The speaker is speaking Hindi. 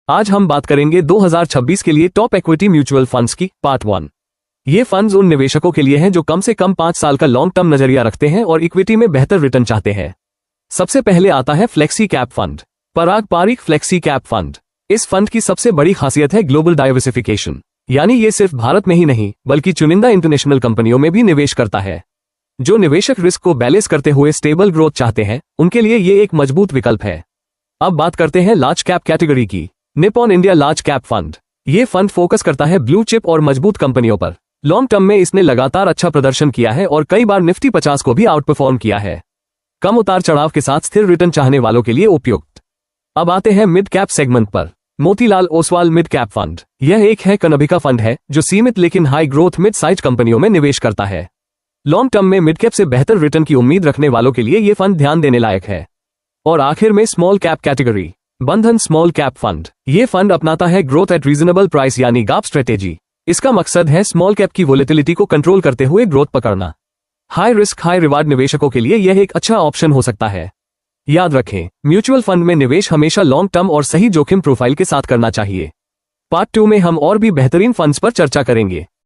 आज हम बात करेंगे 2026 के लिए टॉप इक्विटी म्यूचुअल फंड्स की पार्ट 1। ये फंड्स उन निवेशकों के लिए हैं जो कम से कम 5 साल का लॉन्ग टर्म नजरिया रखते हैं और इक्विटी में बेहतर रिटर्न चाहते हैं। सबसे पहले आता है फ्लेक्सी कैप फंड, पराग पारिक फ्लेक्सी कैप फंड। इस फंड की सबसे बड़ी खासियत है ग्लोबल डाइवर्सिफिकेशन, यानी ये सिर्फ भारत में ही नहीं बल्कि चुनिंदा इंटरनेशनल कंपनियों में भी निवेश करता है। जो निवेशक रिस्क को बैलेंस करते हुए स्टेबल ग्रोथ चाहते हैं उनके लिए ये एक मजबूत विकल्प है। अब बात करते हैं लार्ज कैप कैटेगरी की। Nippon India large cap fund. ये फंड फोकस करता है ब्लू चिप और मजबूत कंपनियों पर। लॉन्ग टर्म में इसने लगातार अच्छा प्रदर्शन किया है और कई बार निफ्टी 50 को भी आउट परफॉर्म किया है। कम उतार चढ़ाव के साथ स्थिर रिटर्न चाहने वालों के लिए उपयुक्त। अब आते हैं मिड कैप सेगमेंट पर। Motilal Oswal mid cap fund. यह एक है कनभिका फंड है जो सीमित लेकिन हाई ग्रोथ मिड साइज कंपनियों में निवेश करता है। लॉन्ग टर्म में मिड कैप से बेहतर रिटर्न की उम्मीद रखने वालों के लिए यह फंड ध्यान देने लायक है। और आखिर में स्मॉल कैप कैटेगरी। बंधन स्मॉल कैप फंड। ये फंड अपनाता है ग्रोथ एट रीजनेबल प्राइस यानी गाप स्ट्रेटेजी। इसका मकसद है स्मॉल कैप की वोलेटिलिटी को कंट्रोल करते हुए ग्रोथ पकड़ना। हाई रिस्क हाई रिवार्ड निवेशकों के लिए यह एक अच्छा ऑप्शन हो सकता है। याद रखें, म्यूचुअल फंड में निवेश हमेशा लॉन्ग टर्म और सही जोखिम प्रोफाइल के साथ करना चाहिए। पार्ट 2 में हम और भी बेहतरीन फंड्स पर चर्चा करेंगे।